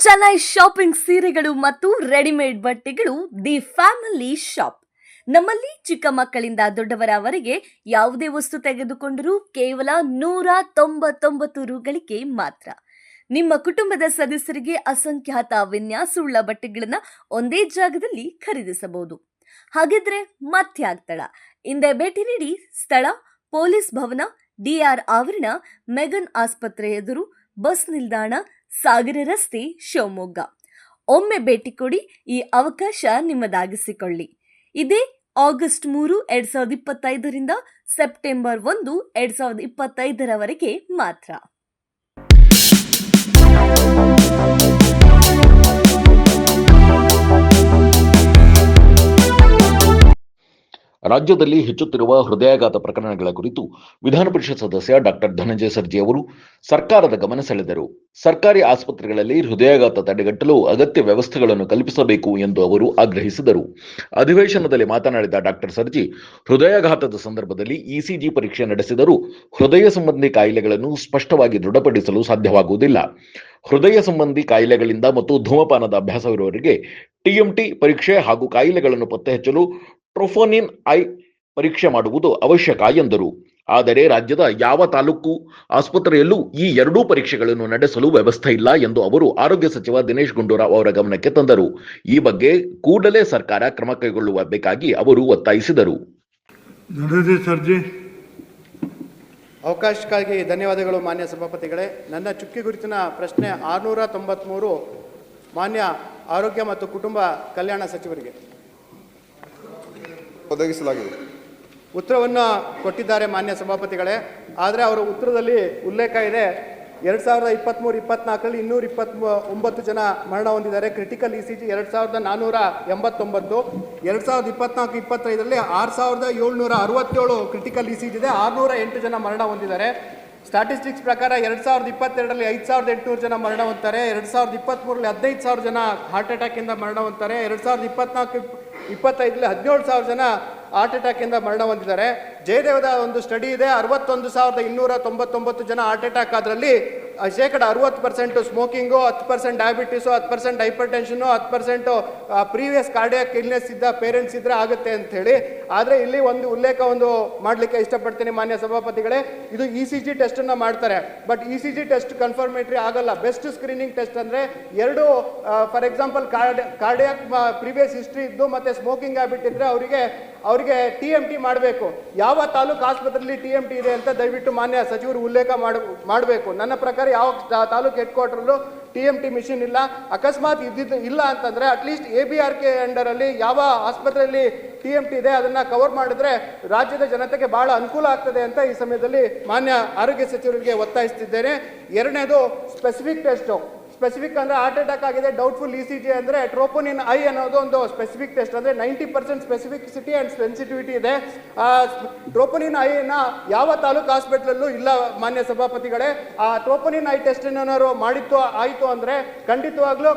Chennai shopping ಸೀರೆಗಳು ಮತ್ತು readymade ಬಟ್ಟೆಗಳು ದಿ ಫ್ಯಾಮಿಲಿ ಶಾಪ್. ನಮ್ಮಲ್ಲಿ ಚಿಕ್ಕ ಮಕ್ಕಳಿಂದ ದೊಡ್ಡವರವರೆಗೆ ಯಾವುದೇ ವಸ್ತು ತೆಗೆದುಕೊಂಡರೂ ಕೇವಲ 199 ರುಗಳಿಗೆ ಮಾತ್ರ. ನಿಮ್ಮ ಕುಟುಂಬದ ಸದಸ್ಯರಿಗೆ ಅಸಂಖ್ಯಾತ ವಿನ್ಯಾಸವುಳ್ಳ ಬಟ್ಟೆಗಳನ್ನ ಒಂದೇ ಜಾಗದಲ್ಲಿ ಖರೀದಿಸಬಹುದು. ಹಾಗಿದ್ರೆ ಮತ್ಯಾಗ್ತಡ, ಹಿಂದೆ ಭೇಟಿ ನೀಡಿ. ಸ್ಥಳ ಪೊಲೀಸ್ ಭವನ, ಡಿಆರ್ ಆವರಣ, ಮೆಗನ್ ಆಸ್ಪತ್ರೆ ಎದುರು, ಬಸ್ ನಿಲ್ದಾಣ, ಸಾಗರ ರಸ್ತೆ, ಶಿವಮೊಗ್ಗ. ಒಮ್ಮೆ ಭೇಟಿ ಕೊಡಿ, ಈ ಅವಕಾಶ ನಿಮ್ಮದಾಗಿಸಿಕೊಳ್ಳಿ. ಇದೇ ಆಗಸ್ಟ್ 3, 2025 ಸೆಪ್ಟೆಂಬರ್ 1, 2025 ಮಾತ್ರ. ರಾಜ್ಯದಲ್ಲಿ ಹೆಚ್ಚುತ್ತಿರುವ ಹೃದಯಾಘಾತ ಪ್ರಕರಣಗಳ ಕುರಿತು ವಿಧಾನ ಪರಿಷತ್ ಸದಸ್ಯ ಡಾಕ್ಟರ್ ಧನಂಜಯ ಸರ್ಜಿ ಅವರು ಸರ್ಕಾರದ ಗಮನ ಸೆಳೆದರು. ಸರ್ಕಾರಿ ಆಸ್ಪತ್ರೆಗಳಲ್ಲಿ ಹೃದಯಾಘಾತ ತಡೆಗಟ್ಟಲು ಅಗತ್ಯ ವ್ಯವಸ್ಥೆಗಳನ್ನು ಕಲ್ಪಿಸಬೇಕು ಎಂದು ಅವರು ಆಗ್ರಹಿಸಿದರು. ಅಧಿವೇಶನದಲ್ಲಿ ಮಾತನಾಡಿದ ಡಾಕ್ಟರ್ ಸರ್ಜಿ, ಹೃದಯಾಘಾತದ ಸಂದರ್ಭದಲ್ಲಿ ಇಸಿಜಿ ಪರೀಕ್ಷೆ ನಡೆಸಿದರೂ ಹೃದಯ ಸಂಬಂಧಿ ಕಾಯಿಲೆಗಳನ್ನು ಸ್ಪಷ್ಟವಾಗಿ ದೃಢಪಡಿಸಲು ಸಾಧ್ಯವಾಗುವುದಿಲ್ಲ. ಹೃದಯ ಸಂಬಂಧಿ ಕಾಯಿಲೆಗಳಿಂದ ಮತ್ತು ಧೂಮಪಾನದ ಅಭ್ಯಾಸವಿರುವವರಿಗೆ ಟಿಎಂಟಿ ಪರೀಕ್ಷೆ ಹಾಗೂ ಕಾಯಿಲೆಗಳನ್ನು ಪತ್ತೆ ಹಚ್ಚಲು ಟ್ರೋಪೋನಿನ್ ಐ ಪರೀಕ್ಷೆ ಮಾಡುವುದು ಅವಶ್ಯಕ ಎಂದರು. ಆದರೆ ರಾಜ್ಯದ ಯಾವ ತಾಲೂಕು ಆಸ್ಪತ್ರೆಯಲ್ಲೂ ಈ ಎರಡೂ ಪರೀಕ್ಷೆಗಳನ್ನು ನಡೆಸಲು ವ್ಯವಸ್ಥೆ ಇಲ್ಲ ಎಂದು ಅವರು ಆರೋಗ್ಯ ಸಚಿವ ದಿನೇಶ್ ಗುಂಡೂರಾವ್ ಅವರ ಗಮನಕ್ಕೆ ತಂದರು. ಈ ಬಗ್ಗೆ ಕೂಡಲೇ ಸರ್ಕಾರ ಕ್ರಮ ಕೈಗೊಳ್ಳಬೇಕಾಗಿ ಅವರು ಒತ್ತಾಯಿಸಿದರು. ಅವಕಾಶಕ್ಕಾಗಿ ಧನ್ಯವಾದಗಳು ಮಾನ್ಯ ಸಭಾಪತಿಗಳೇ. ನನ್ನ ಚುಕ್ಕಿ ಗುರುತಿನ ಪ್ರಶ್ನೆ 693 ಮಾನ್ಯ ಆರೋಗ್ಯ ಮತ್ತು ಕುಟುಂಬ ಕಲ್ಯಾಣ ಸಚಿವರಿಗೆ ಒದಗಿಸಲಾಗಿದೆ. ಉತ್ತರವನ್ನು ಕೊಟ್ಟಿದ್ದಾರೆ ಮಾನ್ಯ ಸಭಾಪತಿಗಳೇ. ಆದರೆ ಅವರ ಉತ್ತರದಲ್ಲಿ ಉಲ್ಲೇಖ ಇದೆ 2023-24 229 ಜನ ಮರಣ ಹೊಂದಿದ್ದಾರೆ. Critical ECG 2489. 2024-25 6767 ಕ್ರಿಟಿಕಲ್ ಇಸಿಜಿ ಇದೆ. 608 ಜನ ಮರಣ ಹೊಂದಿದ್ದಾರೆ. ಸ್ಟಾಟಿಸ್ಟಿಕ್ಸ್ ಪ್ರಕಾರ 2022 5800 ಜನ ಮರಣ ಹೊಂದ್ತಾರೆ. 2023 15,000 ಜನ ಹಾರ್ಟ್ ಅಟ್ಯಾಕಿಂದ ಮರಣ ಹೊಂದ್ತಾರೆ. 2024-25 17,000 ಜನ ಹಾರ್ಟ್ ಅಟ್ಯಾಕಿಂದ ಮರಣ ಹೊಂದಿದ್ದಾರೆ. ಜಯದೇವದ ಒಂದು ಸ್ಟಡಿ ಇದೆ, 61,299 ಜನ ಹಾರ್ಟ್ ಅಟ್ಯಾಕ್. ಅದರಲ್ಲಿ 60% smoking, 10% diabetes, 10% hypertension, 10% previous cardiac illness ಇದ್ದ ಪೇರೆಂಟ್ಸ್ ಇದ್ರೆ ಆಗುತ್ತೆ ಅಂತ ಹೇಳಿ. ಆದರೆ ಇಲ್ಲಿ ಒಂದು ಉಲ್ಲೇಖ ಮಾಡಲಿಕ್ಕೆ ಇಷ್ಟಪಡ್ತೀನಿ ಮಾನ್ಯ ಸಭಾಪತಿಗಳೇ. ಇದು ಇಸಿಜಿ ಟೆಸ್ಟ್ ಅನ್ನ ಮಾಡ್ತಾರೆ, ಬಟ್ ಇಸಿಜಿ ಟೆಸ್ಟ್ ಕನ್ಫರ್ಮೇಟರಿ ಆಗಲ್ಲ. ಬೆಸ್ಟ್ ಸ್ಕ್ರೀನಿಂಗ್ ಟೆಸ್ಟ್ ಅಂದ್ರೆ ಎರಡು, for example cardiac previous history ಇದ್ದು ಮತ್ತೆ ಸ್ಮೋಕಿಂಗ್ ಹ್ಯಾಬಿಟ್ ಇದ್ರೆ ಅವರಿಗೆ TMT ಮಾಡಬೇಕು. ಯಾವ ತಾಲೂಕು ಆಸ್ಪತ್ರೆಯಲ್ಲಿ TMT ಇದೆ ಅಂತ ದಯವಿಟ್ಟು ಮಾನ್ಯ ಸಚಿವರು ಉಲ್ಲೇಖ ಮಾಡಬೇಕು. ನನ್ನ ಪ್ರಕಾರ ಯಾವ ತಾಲೂಕು ಹೆಡ್ ಕ್ವಾರ್ಟರ್ಲ್ಲೂ TMT ಮಿಷಿನ್ ಇಲ್ಲ. ಅಕಸ್ಮಾತ್ ಇಲ್ಲ ಅಂತಂದ್ರೆ ಅಟ್ಲೀಸ್ಟ್ ABRK ಅಂಡರ್ ಅಲ್ಲಿ ಯಾವ ಆಸ್ಪತ್ರೆಯಲ್ಲಿ TMT ಇದೆ ಅದನ್ನ ಕವರ್ ಮಾಡಿದ್ರೆ ರಾಜ್ಯದ ಜನತೆಗೆ ಬಹಳ ಅನುಕೂಲ ಆಗ್ತದೆ ಅಂತ ಈ ಸಮಯದಲ್ಲಿ ಮಾನ್ಯ ಆರೋಗ್ಯ ಸಚಿವರಿಗೆ ಒತ್ತಾಯಿಸುತ್ತಿದ್ದೇನೆ. ಎರಡನೇದು ಸ್ಪೆಸಿಫಿಕ್ ಟೆಸ್ಟ್. ಸ್ಪೆಸಿಫಿಕ್ ಅಂದ್ರೆ ಹಾರ್ಟ್ ಅಟ್ಯಾಕ್ ಆಗಿದೆ, ಡೌಟ್ಫುಲ್ ಇಸಿಜಿ ಅಂದ್ರೆ ಟ್ರೋಪೋನಿನ್ ಐ ಅನ್ನೋದು ಒಂದು ಸ್ಪೆಸಿಫಿಕ್ ಟೆಸ್ಟ್. ಅಂದ್ರೆ 90% ಸ್ಪೆಸಿಫಿಸಿಟಿ ಅಂಡ್ ಸೆನ್ಸಿಟಿವಿಟಿ ಇದೆ. ಟ್ರೋಪೋನಿನ್ ಐ ನ ಯಾವ ತಾಲೂಕು ಹಾಸ್ಪಿಟಲ್ ಇಲ್ಲ ಮಾನ್ಯ ಸಭಾಪತಿಗಳೇ. ಆ ಟ್ರೋಪೋನಿನ್ ಐ ಟೆಸ್ಟ್ ಏನಾದ್ರು ಆಯಿತು ಅಂದ್ರೆ ಖಂಡಿತವಾಗ್ಲೂ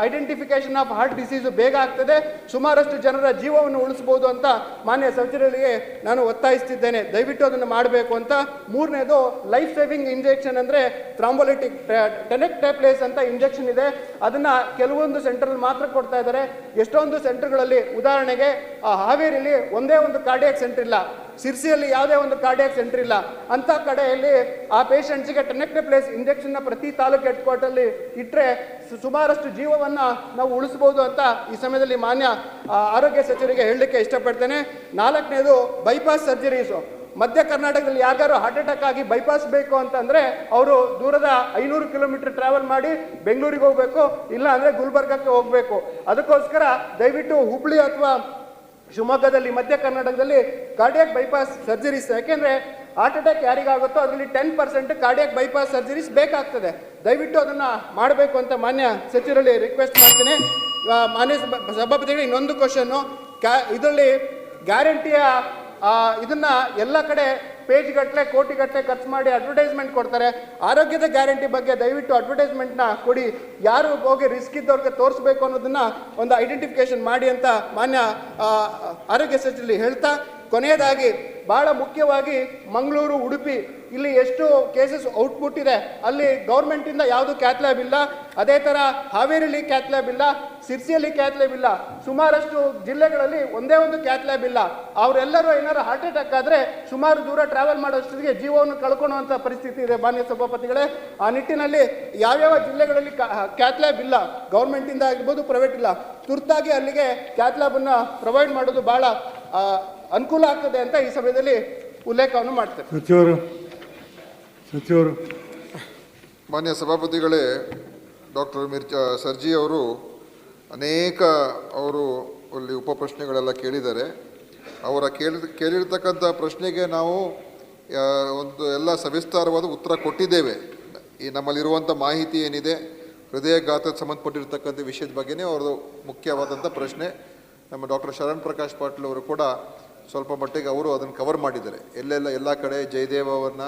ಐಡೆಂಟಿಫಿಕೇಶನ್ ಆಫ್ ಹಾರ್ಟ್ ಡಿಸೀಸ್ ಬೇಗ ಆಗ್ತದೆ, ಸುಮಾರಷ್ಟು ಜನರ ಜೀವವನ್ನು ಉಳಿಸಬಹುದು ಅಂತ ಮಾನ್ಯ ಸಚಿವರಿಗೆ ನಾನು ಒತ್ತಾಯಿಸುತ್ತಿದ್ದೇನೆ. ದಯವಿಟ್ಟು ಅದನ್ನು ಮಾಡಬೇಕು ಅಂತ. ಮೂರನೇದು ಲೈಫ್ ಸೇವಿಂಗ್ ಇಂಜೆಕ್ಷನ್ ಅಂದ್ರೆ ಥ್ರಾಂಬೋಲಿಟಿಕ್ ಟೆನೆಕ್ಟೇಪ್ಲೇಸ್ ಅಂತ ಇಂಜೆಕ್ಷನ್ ಇದೆ. ಅದನ್ನ ಕೆಲವೊಂದು ಸೆಂಟರ್ ಮಾತ್ರ ಕೊಡ್ತಾ ಇದ್ದಾರೆ. ಎಷ್ಟೊಂದು ಸೆಂಟರ್ಗಳಲ್ಲಿ, ಉದಾಹರಣೆಗೆ ಹಾವೇರಿಯಲ್ಲಿ ಒಂದೇ ಒಂದು ಕಾರ್ಡಿಯಾಕ್ ಸೆಂಟರ್ ಇಲ್ಲ, ಸಿರ್ಸಿಯಲ್ಲಿ ಯಾವುದೇ ಒಂದು ಕಾರ್ಡಿಯಾಕ್ ಸೆಂಟರ್ ಇಲ್ಲ. ಅಂತ ಕಡೆಯಲ್ಲಿ ಆ ಪೇಷಂಟ್ಸ್ಗೆ ಟೆನೆಕ್ಟೇಪ್ಲೇಸ್ ಇಂಜೆಕ್ಷನ್ ಪ್ರತಿ ತಾಲೂಕು ಹೆಡ್ ಕ್ವಾರ್ಟರ್ಲಿ ಇಟ್ಟರೆ ಸುಮಾರಷ್ಟು ಜೀವವನ್ನು ನಾವು ಉಳಿಸಬಹುದು ಅಂತ ಈ ಸಮಯದಲ್ಲಿ ಮಾನ್ಯ ಆರೋಗ್ಯ ಸಚಿವರಿಗೆ ಹೇಳಲಿಕ್ಕೆ ಇಷ್ಟಪಡ್ತೇನೆ. ನಾಲ್ಕನೇದು ಬೈಪಾಸ್ ಸರ್ಜರೀಸು. ಮಧ್ಯ ಕರ್ನಾಟಕದಲ್ಲಿ ಯಾರಿಗಾರು ಹಾರ್ಟ್ ಅಟ್ಯಾಕ್ ಆಗಿ ಬೈಪಾಸ್ ಬೇಕು ಅಂತಂದ್ರೆ ಅವರು ದೂರದ 500 ಕಿಲೋಮೀಟರ್ ಟ್ರಾವೆಲ್ ಮಾಡಿ ಬೆಂಗಳೂರಿಗೆ ಹೋಗ್ಬೇಕು, ಇಲ್ಲ ಅಂದ್ರೆ ಗುಲ್ಬರ್ಗಕ್ಕೆ ಹೋಗ್ಬೇಕು. ಅದಕ್ಕೋಸ್ಕರ ದಯವಿಟ್ಟು ಹುಬ್ಳಿ ಅಥವಾ ಶಿವಮೊಗ್ಗದಲ್ಲಿ, ಮಧ್ಯ ಕರ್ನಾಟಕದಲ್ಲಿ ಕಾರ್ಡಿಯಾಕ್ ಬೈಪಾಸ್ ಸರ್ಜರೀಸ್, ಯಾಕೆಂದ್ರೆ ಹಾರ್ಟ್ ಅಟ್ಯಾಕ್ ಯಾರಿಗಾಗುತ್ತೋ ಅದರಲ್ಲಿ 10% ಕಾರ್ಡಿಯಾಕ್ ಬೈಪಾಸ್ ಸರ್ಜರೀಸ್ ಬೇಕಾಗ್ತದೆ. ದಯವಿಟ್ಟು ಅದನ್ನ ಮಾಡಬೇಕು ಅಂತ ಮಾನ್ಯ ಸಚಿವರಲ್ಲಿ ರಿಕ್ವೆಸ್ಟ್ ಮಾಡ್ತೀನಿ. ಮಾನ್ಯ ಸಭಾಪತಿಗಳಿಗೆ ಇನ್ನೊಂದು ಕ್ವಶನ್ನು, ಇದರಲ್ಲಿ ಗ್ಯಾರಂಟಿಯ ಇದನ್ನ ಎಲ್ಲ ಕಡೆ ಪೇಜ್ ಗಟ್ಟಲೆ ಕೋಟಿ ಗಟ್ಟಲೆ ಖರ್ಚು ಮಾಡಿ ಅಡ್ವರ್ಟೈಸ್ಮೆಂಟ್ ಕೊಡ್ತಾರೆ. ಆರೋಗ್ಯದ ಗ್ಯಾರಂಟಿ ಬಗ್ಗೆ ದಯವಿಟ್ಟು ಅಡ್ವರ್ಟೈಸ್ಮೆಂಟ್ನ ಕೊಡಿ, ಯಾರು ಹೋಗಿ ರಿಸ್ಕ್ ಇದ್ದವ್ರಿಗೆ ತೋರಿಸ್ಬೇಕು ಅನ್ನೋದನ್ನ ಒಂದು ಐಡೆಂಟಿಫಿಕೇಶನ್ ಮಾಡಿ ಅಂತ ಮಾನ್ಯ ಆರೋಗ್ಯ ಸಚಿವರಲ್ಲಿ ಹೇಳ್ತಾ, ಕೊನೆಯದಾಗಿ ಬಹಳ ಮುಖ್ಯವಾಗಿ ಮಂಗಳೂರು, ಉಡುಪಿ ಇಲ್ಲಿ ಎಷ್ಟು ಕೇಸಸ್ ಔಟ್ಪುಟ್ ಇದೆ, ಅಲ್ಲಿ ಗೌರ್ಮೆಂಟಿಂದ ಯಾವುದು ಕ್ಯಾತ್ ಲ್ಯಾಬ್ ಇಲ್ಲ. ಅದೇ ಥರ ಹಾವೇರಿಲಿ ಕ್ಯಾತ್ ಲ್ಯಾಬ್ ಇಲ್ಲ, ಸಿರ್ಸಿಯಲ್ಲಿ ಕ್ಯಾತ್ ಲ್ಯಾಬ್ ಇಲ್ಲ, ಸುಮಾರಷ್ಟು ಜಿಲ್ಲೆಗಳಲ್ಲಿ ಒಂದೇ ಒಂದು ಕ್ಯಾತ್ ಲ್ಯಾಬ್ ಇಲ್ಲ. ಅವರೆಲ್ಲರೂ ಏನಾದ್ರು ಹಾರ್ಟ್ ಅಟ್ಯಾಕ್ ಆದರೆ ಸುಮಾರು ದೂರ ಟ್ರಾವೆಲ್ ಮಾಡೋಷ್ಟಿಗೆ ಜೀವವನ್ನು ಕಳ್ಕೊಳ್ಳುವಂಥ ಪರಿಸ್ಥಿತಿ ಇದೆ ಮಾನ್ಯ ಸಭಾಪತಿಗಳೇ. ಆ ನಿಟ್ಟಿನಲ್ಲಿ ಯಾವ್ಯಾವ ಜಿಲ್ಲೆಗಳಲ್ಲಿ ಕ್ಯಾತ್ ಲ್ಯಾಬ್ ಇಲ್ಲ, ಗೌರ್ಮೆಂಟಿಂದ ಆಗಿರ್ಬೋದು, ಪ್ರೈವೇಟ್ ಇಲ್ಲ, ತುರ್ತಾಗಿ ಅಲ್ಲಿಗೆ ಕ್ಯಾತ್ ಲ್ಯಾಬನ್ನು ಪ್ರೊವೈಡ್ ಮಾಡೋದು ಭಾಳ ಅನುಕೂಲ ಆಗ್ತದೆ ಅಂತ ಈ ಸಮಯದಲ್ಲಿ ಉಲ್ಲೇಖವನ್ನು ಮಾಡ್ತೇನೆ. ಸಚಿವರು ಮಾನ್ಯ ಸಭಾಪತಿಗಳೇ, ಡಾಕ್ಟರ್ ಸರ್ಜಿ ಅವರು ಅನೇಕ ಅಲ್ಲಿ ಉಪಪ್ರಶ್ನೆಗಳೆಲ್ಲ ಕೇಳಿದ್ದಾರೆ. ಅವರ ಕೇಳಿರ್ತಕ್ಕಂಥ ಪ್ರಶ್ನೆಗೆ ನಾವು ಒಂದು ಎಲ್ಲ ಸವಿಸ್ತಾರವಾದ ಉತ್ತರ ಕೊಟ್ಟಿದ್ದೇವೆ. ಈ ನಮ್ಮಲ್ಲಿರುವಂಥ ಮಾಹಿತಿ ಏನಿದೆ, ಹೃದಯಘಾತಕ್ಕೆ ಸಂಬಂಧಪಟ್ಟಿರ್ತಕ್ಕಂಥ ವಿಷಯದ ಬಗ್ಗೆನೇ ಅವ್ರದ್ದು ಮುಖ್ಯವಾದಂಥ ಪ್ರಶ್ನೆ. ನಮ್ಮ ಡಾಕ್ಟರ್ ಶರಣ್ ಪ್ರಕಾಶ್ ಪಾಟೀಲ್ ಅವರು ಕೂಡ ಸ್ವಲ್ಪ ಮಟ್ಟಿಗೆ ಅವರು ಅದನ್ನು ಕವರ್ ಮಾಡಿದ್ದಾರೆ. ಎಲ್ಲ ಕಡೆ ಜಯದೇವವನ್ನು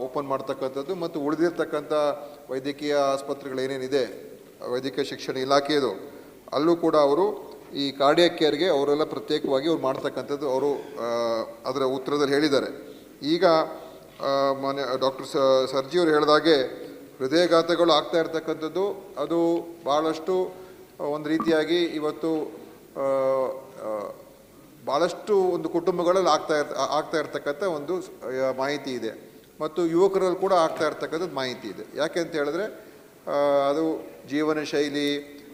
ಓಪನ್ ಮಾಡ್ತಕ್ಕಂಥದ್ದು ಮತ್ತು ಉಳಿದಿರ್ತಕ್ಕಂಥ ವೈದ್ಯಕೀಯ ಆಸ್ಪತ್ರೆಗಳೇನೇನಿದೆ, ವೈದ್ಯಕೀಯ ಶಿಕ್ಷಣ ಇಲಾಖೆಯದು, ಅಲ್ಲೂ ಕೂಡ ಅವರು ಈ ಕಾರ್ಡಿಯಾಕ್ ಕೇರ್ಗೆ ಅವರೆಲ್ಲ ಪ್ರತ್ಯೇಕವಾಗಿ ಅವ್ರು ಮಾಡ್ತಕ್ಕಂಥದ್ದು ಅವರು ಅದರ ಉತ್ತರದಲ್ಲಿ ಹೇಳಿದ್ದಾರೆ. ಈಗ ಮಾನ್ಯ ಡಾಕ್ಟರ್ ಸರ್ಜಿಯವರು ಹೇಳಿದಾಗೆ ಹೃದಯಘಾತಗಳು ಆಗ್ತಾ ಇರ್ತಕ್ಕಂಥದ್ದು ಅದು ಭಾಳಷ್ಟು ಒಂದು ರೀತಿಯಾಗಿ ಇವತ್ತು ಭಾಳಷ್ಟು ಒಂದು ಕುಟುಂಬಗಳಲ್ಲಿ ಆಗ್ತಾ ಇರ್ತಕ್ಕಂಥ ಒಂದು ಮಾಹಿತಿ ಇದೆ ಮತ್ತು ಯುವಕರಲ್ಲಿ ಕೂಡ ಆಗ್ತಾ ಇರ್ತಕ್ಕಂಥದ್ದು ಮಾಹಿತಿ ಇದೆ. ಯಾಕೆ ಅಂತ ಹೇಳಿದ್ರೆ ಅದು ಜೀವನ ಶೈಲಿ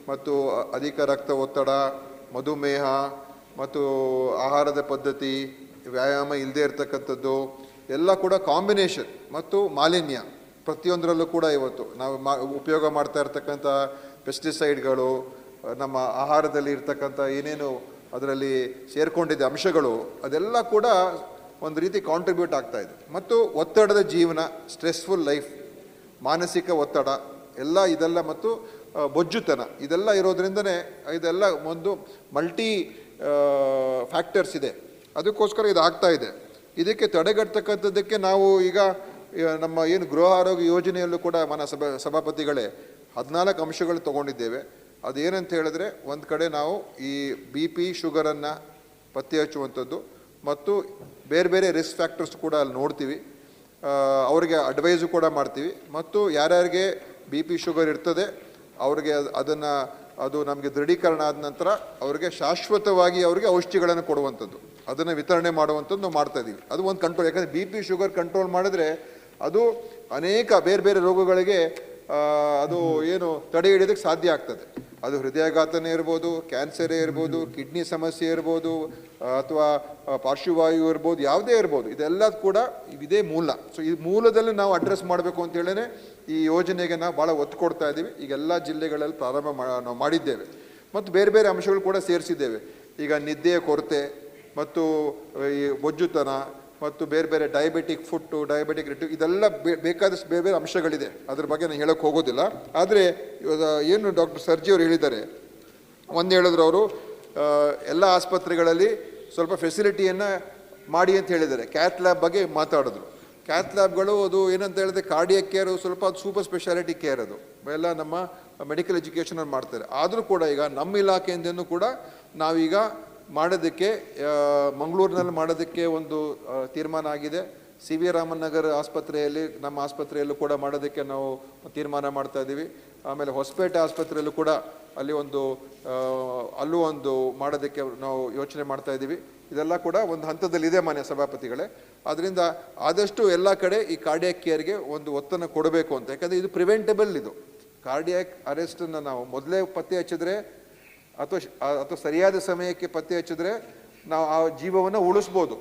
ಮತ್ತು ಅಧಿಕ ರಕ್ತ ಒತ್ತಡ, ಮಧುಮೇಹ ಮತ್ತು ಆಹಾರದ ಪದ್ಧತಿ, ವ್ಯಾಯಾಮ ಇಲ್ಲದೆ ಇರತಕ್ಕಂಥದ್ದು ಎಲ್ಲ ಕೂಡ ಕಾಂಬಿನೇಷನ್ ಮತ್ತು ಮಾಲಿನ್ಯ ಪ್ರತಿಯೊಂದರಲ್ಲೂ ಕೂಡ ಇವತ್ತು ನಾವು ಉಪಯೋಗ ಮಾಡ್ತಾ ಇರ್ತಕ್ಕಂಥ ಪೆಸ್ಟಿಸೈಡ್ಗಳು, ನಮ್ಮ ಆಹಾರದಲ್ಲಿ ಇರ್ತಕ್ಕಂಥ ಏನೇನು ಅದರಲ್ಲಿ ಸೇರಿಕೊಂಡಿದ್ದ ಅಂಶಗಳು ಅದೆಲ್ಲ ಕೂಡ ಒಂದು ರೀತಿ ಕಾಂಟ್ರಿಬ್ಯೂಟ್ ಆಗ್ತಾ ಇದೆ. ಮತ್ತು ಒತ್ತಡದ ಜೀವನ, ಸ್ಟ್ರೆಸ್ಫುಲ್ ಲೈಫ್, ಮಾನಸಿಕ ಒತ್ತಡ ಇದೆಲ್ಲ ಮತ್ತು ಬೊಜ್ಜುತನ ಇದೆಲ್ಲ ಇರೋದ್ರಿಂದನೇ ಇದೆಲ್ಲ ಒಂದು ಮಲ್ಟಿ ಫ್ಯಾಕ್ಟರ್ಸ್ ಇದೆ. ಅದಕ್ಕೋಸ್ಕರ ಇದು ಆಗ್ತಾ ಇದೆ. ಇದಕ್ಕೆ ತಡೆಗಟ್ಟತಕ್ಕಂಥದ್ದಕ್ಕೆ ನಾವು ಈಗ ನಮ್ಮ ಏನು ಗೃಹ ಆರೋಗ್ಯ ಯೋಜನೆಯಲ್ಲೂ ಕೂಡ ಸಭಾಪತಿಗಳೇ 14 ಅಂಶಗಳು ತೊಗೊಂಡಿದ್ದೇವೆ. ಅದೇನಂತ ಹೇಳಿದ್ರೆ, ಒಂದು ಕಡೆ ನಾವು ಈ BP ಶುಗರನ್ನು ಪತ್ತೆ ಹಚ್ಚುವಂಥದ್ದು ಮತ್ತು ಬೇರೆ ರಿಸ್ಕ್ ಫ್ಯಾಕ್ಟರ್ಸ್ ಕೂಡ ಅಲ್ಲಿ ನೋಡ್ತೀವಿ, ಅವರಿಗೆ ಅಡ್ವೈಸು ಕೂಡ ಮಾಡ್ತೀವಿ. ಮತ್ತು ಯಾರ್ಯಾರಿಗೆ BP ಶುಗರ್ ಇರ್ತದೆ ಅವ್ರಿಗೆ ಅದು ನಮಗೆ ದೃಢೀಕರಣ ಆದ ನಂತರ ಅವರಿಗೆ ಶಾಶ್ವತವಾಗಿ ಅವರಿಗೆ ಔಷಧಿಗಳನ್ನು ಕೊಡುವಂಥದ್ದು, ಅದನ್ನು ವಿತರಣೆ ಮಾಡುವಂಥದ್ದು ನಾವು ಮಾಡ್ತಾಯಿದ್ದೀವಿ. ಅದು ಒಂದು ಕಂಟ್ರೋಲ್. ಯಾಕಂದರೆ BP ಶುಗರ್ ಕಂಟ್ರೋಲ್ ಮಾಡಿದ್ರೆ ಅದು ಅನೇಕ ಬೇರೆ ರೋಗಗಳಿಗೆ ಅದು ಏನು ತಡೆ ಹಿಡಿಯೋದಕ್ಕೆ ಸಾಧ್ಯ ಆಗ್ತದೆ. ಅದು ಹೃದಯಾಘಾತನೇ ಇರ್ಬೋದು, ಕ್ಯಾನ್ಸರೇ ಇರ್ಬೋದು, ಕಿಡ್ನಿ ಸಮಸ್ಯೆ ಇರ್ಬೋದು, ಅಥವಾ ಪಾರ್ಶ್ವವಾಯು ಇರ್ಬೋದು, ಯಾವುದೇ ಇರ್ಬೋದು, ಇದೆಲ್ಲ ಕೂಡ ಇದೇ ಮೂಲ. ಸೊ ಈ ಮೂಲದಲ್ಲಿ ನಾವು ಅಡ್ರೆಸ್ ಮಾಡಬೇಕು ಅಂತ ಹೇಳೇ ಈ ಯೋಜನೆಗೆ ನಾವು ಭಾಳ ಒತ್ತು ಕೊಡ್ತಾ ಇದ್ದೀವಿ. ಈಗ ಎಲ್ಲ ಜಿಲ್ಲೆಗಳಲ್ಲಿ ನಾವು ಮಾಡಿದ್ದೇವೆ ಮತ್ತು ಬೇರೆ ಅಂಶಗಳು ಕೂಡ ಸೇರಿಸಿದ್ದೇವೆ. ಈಗ ನಿದ್ದೆಯ ಕೊರತೆ ಮತ್ತು ಈ ಬೊಜ್ಜುತನ ಮತ್ತು ಬೇರೆ ಡಯಾಬಿಟಿಕ್ ಫುಟ್ಟು, ಡಯಾಬಿಟಿಕ್ ಇದೆಲ್ಲ ಬೇಕಾದಷ್ಟು ಬೇರೆ ಅಂಶಗಳಿದೆ. ಅದ್ರ ಬಗ್ಗೆ ನಾನು ಹೇಳೋಕ್ಕೆ ಹೋಗೋದಿಲ್ಲ. ಆದರೆ ಏನು ಡಾಕ್ಟರ್ ಸರ್ಜಿ ಅವರು ಹೇಳಿದ್ದಾರೆ, ಒಂದು ಹೇಳಿದ್ರು ಅವರು ಎಲ್ಲ ಆಸ್ಪತ್ರೆಗಳಲ್ಲಿ ಸ್ವಲ್ಪ ಫೆಸಿಲಿಟಿಯನ್ನು ಮಾಡಿ ಅಂತ ಹೇಳಿದ್ದಾರೆ. ಕ್ಯಾತ್ ಲ್ಯಾಬ್ ಬಗ್ಗೆ ಮಾತಾಡಿದ್ರು. ಕ್ಯಾತ್ ಲ್ಯಾಬ್ಗಳು ಅದು ಏನಂತ ಹೇಳಿದ್ರೆ ಕಾರ್ಡಿಯಾಕ್ ಕೇರು ಸ್ವಲ್ಪ ಅದು ಸೂಪರ್ ಸ್ಪೆಷಾಲಿಟಿ ಕೇರ್, ಅದು ಎಲ್ಲ ನಮ್ಮ ಮೆಡಿಕಲ್ ಎಜುಕೇಷನಲ್ಲಿ ಮಾಡ್ತಾರೆ. ಆದರೂ ಕೂಡ ಈಗ ನಮ್ಮ ಇಲಾಖೆಯಿಂದನೂ ಕೂಡ ನಾವೀಗ ಮಾಡೋದಕ್ಕೆ ಮಂಗಳೂರಿನಲ್ಲಿ ಮಾಡೋದಕ್ಕೆ ಒಂದು ತೀರ್ಮಾನ ಆಗಿದೆ. CV ರಾಮನ್ ನಗರ್ ಆಸ್ಪತ್ರೆಯಲ್ಲಿ, ನಮ್ಮ ಆಸ್ಪತ್ರೆಯಲ್ಲೂ ಕೂಡ ಮಾಡೋದಕ್ಕೆ ನಾವು ತೀರ್ಮಾನ ಮಾಡ್ತಾ ಇದ್ದೀವಿ. ಆಮೇಲೆ ಹೊಸಪೇಟೆ ಆಸ್ಪತ್ರೆಯಲ್ಲೂ ಕೂಡ ಅಲ್ಲೂ ಒಂದು ಮಾಡೋದಕ್ಕೆ ನಾವು ಯೋಚನೆ ಮಾಡ್ತಾ ಇದ್ದೀವಿ. ಇದೆಲ್ಲ ಕೂಡ ಒಂದು ಹಂತದಲ್ಲಿದೆ ಮಾನ್ಯ ಸಭಾಪತಿಗಳೇ. ಆದ್ದರಿಂದ ಆದಷ್ಟು ಎಲ್ಲ ಕಡೆ ಈ ಕಾರ್ಡಿಯಾಕ್ ಕೇರ್ಗೆ ಒಂದು ಒತ್ತನ್ನು ಕೊಡಬೇಕು ಅಂತ. ಯಾಕಂದರೆ ಇದು ಪ್ರಿವೆಂಟಬಲ್. ಇದು ಕಾರ್ಡಿಯಾಕ್ ಅರೆಸ್ಟನ್ನು ನಾವು ಮೊದಲೇ ಪತ್ತೆ ಹಚ್ಚಿದ್ರೆ ಅಥವಾ ಸರಿಯಾದ ಸಮಯಕ್ಕೆ ಪತ್ತೆ ಹಚ್ಚಿದ್ರೆ ನಾವು ಆ ಜೀವವನ್ನು ಉಳಿಸ್ಬೋದು.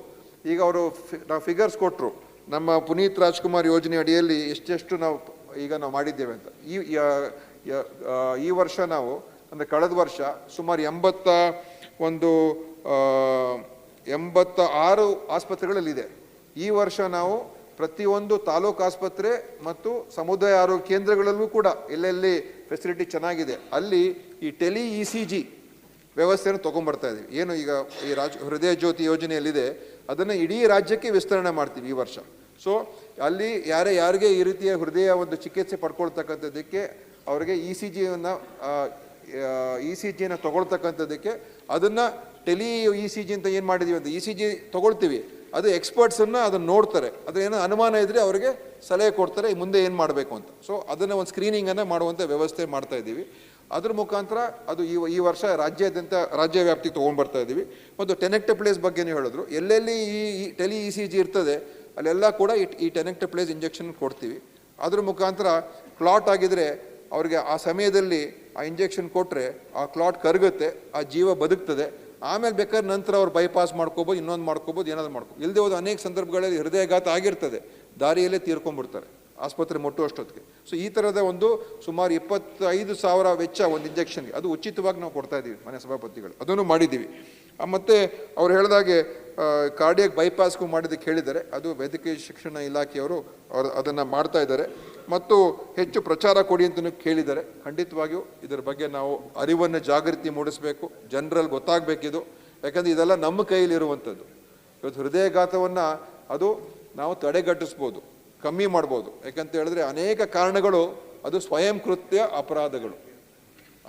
ಈಗ ಅವರು ನಾವು ಫಿಗರ್ಸ್ ಕೊಟ್ಟರು, ನಮ್ಮ ಪುನೀತ್ ರಾಜ್ಕುಮಾರ್ ಯೋಜನೆ ಅಡಿಯಲ್ಲಿ ಎಷ್ಟೆಷ್ಟು ನಾವು ಮಾಡಿದ್ದೇವೆ ಅಂತ. ಈ ವರ್ಷ ನಾವು ಅಂದರೆ ಕಳೆದ ವರ್ಷ ಸುಮಾರು 86 ಆಸ್ಪತ್ರೆಗಳಲ್ಲಿದೆ. ಈ ವರ್ಷ ನಾವು ಪ್ರತಿಯೊಂದು ತಾಲೂಕು ಆಸ್ಪತ್ರೆ ಮತ್ತು ಸಮುದಾಯ ಆರೋಗ್ಯ ಕೇಂದ್ರಗಳಲ್ಲೂ ಕೂಡ ಎಲ್ಲೆಲ್ಲಿ ಫೆಸಿಲಿಟಿ ಚೆನ್ನಾಗಿದೆ ಅಲ್ಲಿ ಈ ಟೆಲಿ ECG ವ್ಯವಸ್ಥೆಯನ್ನು ತೊಗೊಂಬರ್ತಾ ಇದ್ದೀವಿ. ಏನು ಈಗ ಈ ಹೃದಯ ಜ್ಯೋತಿ ಯೋಜನೆಯಲ್ಲಿದೆ ಅದನ್ನು ಇಡೀ ರಾಜ್ಯಕ್ಕೆ ವಿಸ್ತರಣೆ ಮಾಡ್ತೀವಿ ಈ ವರ್ಷ. ಸೊ ಅಲ್ಲಿ ಯಾರಿಗೆ ಈ ರೀತಿಯ ಹೃದಯ ಒಂದು ಚಿಕಿತ್ಸೆ ಪಡ್ಕೊಳ್ತಕ್ಕಂಥದ್ದಕ್ಕೆ ಅವರಿಗೆ ECGಯನ್ನು ತೊಗೊಳ್ತಕ್ಕಂಥದ್ದಕ್ಕೆ ಅದನ್ನು ಟೆಲಿ ECG ಅಂತ ಏನು ಮಾಡಿದ್ದೀವಿ ಅಂತ ECG ತೊಗೊಳ್ತೀವಿ. ಅದು ಎಕ್ಸ್ಪರ್ಟ್ಸನ್ನು ಅದನ್ನು ನೋಡ್ತಾರೆ, ಅದ್ರ ಏನೋ ಅನುಮಾನ ಇದ್ದರೆ ಅವರಿಗೆ ಸಲಹೆ ಕೊಡ್ತಾರೆ ಮುಂದೆ ಏನು ಮಾಡಬೇಕು ಅಂತ. ಸೊ ಅದನ್ನು ಒಂದು ಸ್ಕ್ರೀನಿಂಗನ್ನು ಮಾಡುವಂಥ ವ್ಯವಸ್ಥೆ ಮಾಡ್ತಾ ಇದ್ದೀವಿ. ಅದ್ರ ಮುಖಾಂತರ ಅದು ಈ ವರ್ಷ ರಾಜ್ಯ ವ್ಯಾಪ್ತಿಗೆ ತೊಗೊಂಡ್ಬರ್ತಾ ಇದ್ದೀವಿ. ಮತ್ತು ಟೆನೆಕ್ಟ್ ಪ್ಲೇಸ್ ಬಗ್ಗೆನೂ ಹೇಳಿದ್ರು, ಎಲ್ಲೆಲ್ಲಿ ಈ ಟೆಲಿ ECG ಇರ್ತದೆ ಅಲ್ಲೆಲ್ಲ ಕೂಡ ಈ ಟೆನೆಕ್ಟ್ ಪ್ಲೇಸ್ ಇಂಜೆಕ್ಷನ್ ಕೊಡ್ತೀವಿ. ಅದ್ರ ಮುಖಾಂತರ ಕ್ಲಾಟ್ ಆಗಿದ್ರೆ ಅವ್ರಿಗೆ ಆ ಸಮಯದಲ್ಲಿ ಆ ಇಂಜೆಕ್ಷನ್ ಕೊಟ್ಟರೆ ಆ ಕ್ಲಾಟ್ ಕರಗುತ್ತೆ, ಆ ಜೀವ ಬದುಕ್ತದೆ. ಆಮೇಲೆ ಬೇಕಾದ್ರೆ ನಂತರ ಅವ್ರು ಬೈಪಾಸ್ ಮಾಡ್ಕೋಬೋದು, ಇನ್ನೊಂದು ಮಾಡ್ಕೋಬೋದು, ಏನಾದ್ರು ಮಾಡ್ಕೋಬೋದು. ಇಲ್ಲದೆ ಹೋದ ಅನೇಕ ಸಂದರ್ಭಗಳಲ್ಲಿ ಹೃದಯಾಘಾತ ಆಗಿರ್ತದೆ, ದಾರಿಯಲ್ಲೇ ತೀರ್ಕೊಂಡ್ಬಿಡ್ತಾರೆ ಆಸ್ಪತ್ರೆ ಮುಟ್ಟುವಷ್ಟೊತ್ತಿಗೆ. ಸೊ ಈ ಥರದ ಒಂದು ಸುಮಾರು 25,000 ವೆಚ್ಚ ಒಂದು ಇಂಜೆಕ್ಷನ್ಗೆ, ಅದು ಉಚಿತವಾಗಿ ನಾವು ಕೊಡ್ತಾ ಇದ್ದೀವಿ ಮನೆ ಸಭಾಪತಿಗಳು, ಅದನ್ನು ಮಾಡಿದ್ದೀವಿ. ಮತ್ತು ಅವ್ರು ಹೇಳಿದಾಗೆ ಕಾರ್ಡಿಯಾಕ್ ಬೈಪಾಸ್ಗೂ ಮಾಡಿದ್ದಕ್ಕೆ ಹೇಳಿದ್ದಾರೆ, ಅದು ವೈದ್ಯಕೀಯ ಶಿಕ್ಷಣ ಇಲಾಖೆಯವರು ಅದನ್ನು ಮಾಡ್ತಾ ಇದ್ದಾರೆ. ಮತ್ತು ಹೆಚ್ಚು ಪ್ರಚಾರ ಕೊಡಿ ಅಂತಲೂ ಕೇಳಿದ್ದಾರೆ. ಖಂಡಿತವಾಗಿಯೂ ಇದರ ಬಗ್ಗೆ ನಾವು ಅರಿವನ್ನು ಜಾಗೃತಿ ಮೂಡಿಸಬೇಕು, ಜನರಲ್ಲಿ ಗೊತ್ತಾಗಬೇಕಿದು. ಯಾಕಂದರೆ ಇದೆಲ್ಲ ನಮ್ಮ ಕೈಲಿರುವಂಥದ್ದು. ಇವತ್ತು ಹೃದಯಾಘಾತವನ್ನು ಅದು ನಾವು ತಡೆಗಟ್ಟಿಸ್ಬೋದು, ಕಮ್ಮಿ ಮಾಡ್ಬೋದು. ಯಾಕಂತ ಹೇಳಿದ್ರೆ ಅನೇಕ ಕಾರಣಗಳು, ಅದು ಸ್ವಯಂ ಕೃತ್ಯ ಅಪರಾಧಗಳು,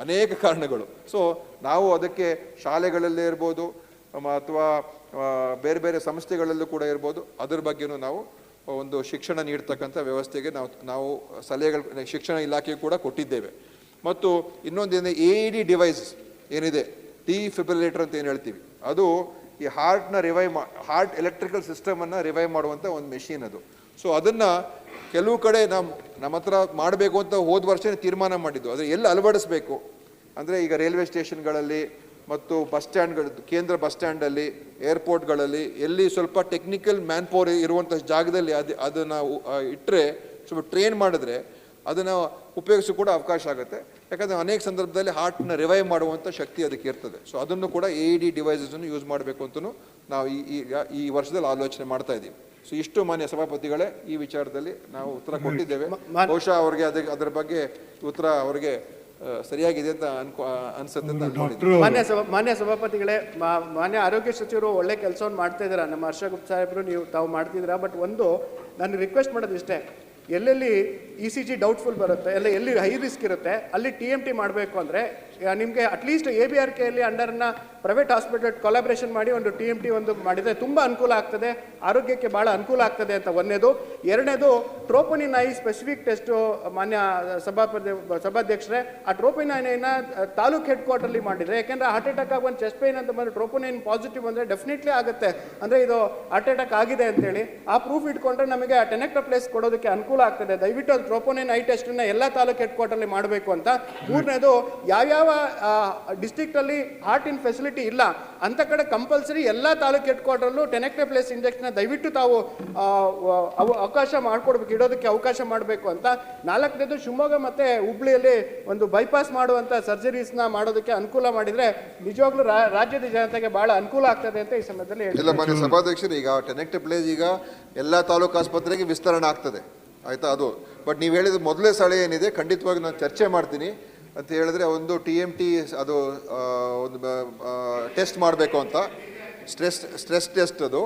ಅನೇಕ ಕಾರಣಗಳು. ಸೊ ನಾವು ಅದಕ್ಕೆ ಶಾಲೆಗಳಲ್ಲೇ ಇರ್ಬೋದು ಅಥವಾ ಬೇರೆ ಬೇರೆ ಸಂಸ್ಥೆಗಳಲ್ಲೂ ಕೂಡ ಇರ್ಬೋದು, ಅದ್ರ ಬಗ್ಗೆನೂ ನಾವು ಒಂದು ಶಿಕ್ಷಣ ನೀಡ್ತಕ್ಕಂಥ ವ್ಯವಸ್ಥೆಗೆ ನಾವು ಸಲಹೆಗಳು ಶಿಕ್ಷಣ ಇಲಾಖೆಗೆ ಕೂಡ ಕೊಟ್ಟಿದ್ದೇವೆ. ಮತ್ತು ಇನ್ನೊಂದೇನು, AED ಡಿವೈಸ್ ಏನಿದೆ, ಡಿಫಿಬ್ರಿಲೇಟರ್ ಅಂತ ಏನು ಹೇಳ್ತೀವಿ, ಅದು ಈ ಹಾರ್ಟ್ನ ಹಾರ್ಟ್ ಎಲೆಕ್ಟ್ರಿಕಲ್ ಸಿಸ್ಟಮನ್ನು ರಿವೈವ್ ಮಾಡುವಂಥ ಒಂದು ಮೆಷಿನ್ ಅದು. ಸೊ ಅದನ್ನು ಕೆಲವು ಕಡೆ ನಮ್ಮ ಹತ್ರ ಮಾಡಬೇಕು ಅಂತ ಹೋದ ವರ್ಷನೇ ತೀರ್ಮಾನ ಮಾಡಿದ್ದು. ಆದರೆ ಎಲ್ಲಿ ಅಳವಡಿಸ್ಬೇಕು ಅಂದರೆ ಈಗ ರೈಲ್ವೆ ಸ್ಟೇಷನ್ಗಳಲ್ಲಿ ಮತ್ತು ಬಸ್ ಸ್ಟ್ಯಾಂಡ್ಗಳು, ಕೇಂದ್ರ ಬಸ್ ಸ್ಟ್ಯಾಂಡಲ್ಲಿ, ಏರ್ಪೋರ್ಟ್ಗಳಲ್ಲಿ ಎಲ್ಲಿ ಸ್ವಲ್ಪ ಟೆಕ್ನಿಕಲ್ ಮ್ಯಾನ್ ಪವರ್ ಇರುವಂಥ ಜಾಗದಲ್ಲಿ ಅದನ್ನು ಇಟ್ಟರೆ, ಸ್ವಲ್ಪ ಟ್ರೈನ್ ಮಾಡಿದ್ರೆ ಅದನ್ನು ಉಪಯೋಗಿಸೋ ಕೂಡ ಅವಕಾಶ ಆಗುತ್ತೆ. ಯಾಕಂದರೆ ಅನೇಕ ಸಂದರ್ಭದಲ್ಲಿ ಹಾರ್ಟ್ನ ರಿವೈವ್ ಮಾಡುವಂಥ ಶಕ್ತಿ ಅದಕ್ಕೆ ಇರ್ತದೆ. ಸೊ ಅದನ್ನು ಕೂಡ AED ಡಿವೈಸನ್ನು ಯೂಸ್ ಮಾಡಬೇಕು ಅಂತಲೂ ನಾವು ಈ ವರ್ಷದಲ್ಲಿ ಆಲೋಚನೆ ಮಾಡ್ತಾ ಇದ್ದೀವಿ. ಸೊ ಇಷ್ಟು ಮಾನ್ಯ ಸಭಾಪತಿಗಳೇ ಈ ವಿಚಾರದಲ್ಲಿ ನಾವು ಉತ್ತರ ಕೊಟ್ಟಿದ್ದೇವೆ. ಬಹುಶಃ ಅವ್ರಿಗೆ ಅದರ ಬಗ್ಗೆ ಉತ್ತರ ಅವರಿಗೆ ಸರಿಯಾಗಿದೆ ಅಂತ ಅನ್ಸುತ್ತೆ ಅಂತ ಅನ್ಕೊಂಡಿದ್ದೀನಿ. ಮಾನ್ಯ ಸಭಾಪತಿಗಳೇ, ಮಾನ್ಯ ಆರೋಗ್ಯ ಸಚಿವರು ಒಳ್ಳೆ ಕೆಲಸವನ್ನು ಮಾಡ್ತಾ ಇದ್ದೀರಾ, ನಮ್ಮ ಹರ್ಷಗುಪ್ತ ಸಾಹೇಬರು ತಾವು ಮಾಡ್ತಿದ್ದೀರಾ. ಬಟ್ ಒಂದು ನಾನು ರಿಕ್ವೆಸ್ಟ್ ಮಾಡೋದು ಇಷ್ಟೇ, ಎಲ್ಲೆಲ್ಲಿ ECG ಡೌಟ್ಫುಲ್ ಬರುತ್ತೆ, ಎಲ್ಲಿ ಹೈ ರಿಸ್ಕ್ ಇರುತ್ತೆ ಅಲ್ಲಿ TMT ಮಾಡಬೇಕು ಅಂದರೆ ನಿಮಗೆ ಅಟ್ಲೀಸ್ಟ್ ABRKಯಲ್ಲಿ ಅಂಡರ್ನ ಪ್ರೈವೇಟ್ ಹಾಸ್ಪಿಟಲ್ ಕೊಲಾಬ್ರೇಷನ್ ಮಾಡಿ ಒಂದು TMT ಒಂದು ಮಾಡಿದರೆ ತುಂಬ ಅನುಕೂಲ ಆಗ್ತದೆ, ಆರೋಗ್ಯಕ್ಕೆ ಭಾಳ ಅನುಕೂಲ ಆಗ್ತದೆ ಅಂತ ಒಂದನೇದು. ಎರಡನೇದು, ಟ್ರೋಪೋನಿನ್ ಐ ಸ್ಪೆಸಿಫಿಕ್ ಟೆಸ್ಟು ಮಾನ್ಯ ಸಭಾಧ್ಯಕ್ಷರೇ, ಆ ಟ್ರೋಪೋನಿನ್ ಐನ ತಾಲೂಕ್ ಹೆಡ್ ಕ್ವಾರ್ಟರ್ಲಿ ಮಾಡಿದರೆ, ಯಾಕೆಂದರೆ ಹಾರ್ಟ್ ಅಟ್ಯಾಕ್ ಆಗಿ ಒಂದು ಚೆಸ್ಟ್ ಪೇನ್ ಅಂತ ಬಂದರೆ ಟ್ರೋಪೋನಿನ್ ಪಾಸಿಟಿವ್ ಅಂದರೆ ಡೆಫಿನೆಟ್ಲಿ ಆಗುತ್ತೆ, ಅಂದರೆ ಇದು ಹಾರ್ಟ್ ಅಟ್ಯಾಕ್ ಆಗಿದೆ ಅಂತೇಳಿ ಆ ಪ್ರೂಫ್ ಇಟ್ಕೊಂಡ್ರೆ ನಮಗೆ ಆ ಟೆನೆಕ್ಟ್ ಪ್ಲೇಸ್ ಕೊಡೋದಕ್ಕೆ ಅನುಕೂಲ ಆಗ್ತದೆ. ದಯವಿಟ್ಟು ಅದು ಟ್ರೋಪೋನಿನ್ ಐ ಟೆಸ್ಟನ್ನ ಎಲ್ಲ ತಾಲೂಕ್ ಹೆಡ್ ಕ್ವಾರ್ಟರ್ಲಿ ಮಾಡಬೇಕು ಅಂತ. ಮೂರನೇದು, ಯಾವ್ಯಾವ ಡಿಸ್ಟ್ರಿಕ್ಟಲ್ಲಿ ಹಾರ್ಟ್ ಇನ್ ಫೆಸಿಲಿಟಿ ಇಲ್ಲ ಅಂತ ಕಡೆ ಕಂಪಲ್ಸರಿ ಎಲ್ಲ ತಾಲೂಕ್ ಹೆಡ್ ಕ್ವಾರ್ಟರ್ಲು ಟೆನೆಕ್ಟ್ ಪ್ಲೇಸ್ ಇಂಜೆಕ್ಷನ್ ದಯವಿಟ್ಟು ತಾವು ಅವಕಾಶ ಮಾಡಿಕೊಡ್ಬೇಕು, ಇಡೋದಕ್ಕೆ ಅವಕಾಶ ಮಾಡಬೇಕು ಅಂತ. ನಾಲ್ಕನೇದು, ಶಿವಮೊಗ್ಗ ಮತ್ತು ಹುಬ್ಳಿಯಲ್ಲಿ ಒಂದು ಬೈಪಾಸ್ ಮಾಡುವಂಥ ಸರ್ಜರೀಸ್ನ ಮಾಡೋದಕ್ಕೆ ಅನುಕೂಲ ಮಾಡಿದರೆ ನಿಜವಾಗ್ಲೂ ರಾಜ್ಯದ ಜನತೆಗೆ ಭಾಳ ಅನುಕೂಲ ಆಗ್ತದೆ ಅಂತ ಈ ಸಮಯದಲ್ಲಿ ಹೇಳಿ. ಇಲ್ಲ ಮಾನ್ಯ ಸಭಾಧ್ಯಕ್ಷರು, ಈಗ ಟೆನೆಕ್ಟ್ ಪ್ಲೇಸ್ ಈಗ ಎಲ್ಲ ತಾಲೂಕು ಆಸ್ಪತ್ರೆಗೆ ವಿಸ್ತರಣೆ ಆಗ್ತದೆ, ಆಯಿತಾ? ಅದು ಬಟ್ ನೀವು ಹೇಳಿದ ಮೊದಲೇ ಸಲಹೆ ಏನಿದೆ ಖಂಡಿತವಾಗಿ ನಾನು ಚರ್ಚೆ ಮಾಡ್ತೀನಿ ಅಂತ ಹೇಳಿದ್ರೆ, ಒಂದು TMT ಅದು ಒಂದು ಟೆಸ್ಟ್ ಮಾಡಬೇಕು ಅಂತ, ಸ್ಟ್ರೆಸ್ ಟೆಸ್ಟ್ ಅದು.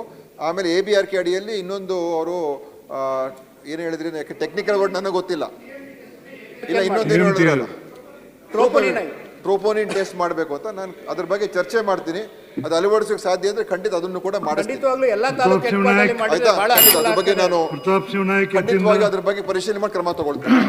ಆಮೇಲೆ ABRK ಅಡಿಯಲ್ಲಿ ಇನ್ನೊಂದು ಅವರು ಏನು ಹೇಳಿದ್ರಿ, ಟೆಕ್ನಿಕಲ್ ವರ್ಡ್ ನನಗೆ ಗೊತ್ತಿಲ್ಲ, ಇಲ್ಲ ಇನ್ನೊಂದೇನು ಹೇಳಿದ್ರಲ್ಲ, ಟ್ರೋಪೋನಿನ್ ಟೆಸ್ಟ್ ಮಾಡಬೇಕು ಅಂತ. ನಾನು ಅದ್ರ ಬಗ್ಗೆ ಚರ್ಚೆ ಮಾಡ್ತೀನಿ. ಅದು ಅಳವಡಿಸೋಕೆ ಸಾಧ್ಯ ಅಂದರೆ ಖಂಡಿತ ಅದನ್ನು ಕೂಡ ಮಾಡ್ತೀನಿ. ಅದ್ರ ಬಗ್ಗೆ ನಾನು ಖಂಡಿತವಾಗಿ ಅದ್ರ ಬಗ್ಗೆ ಪರಿಶೀಲನೆ ಮಾಡಿ ಕ್ರಮ ತಗೊಳ್ತೇನೆ.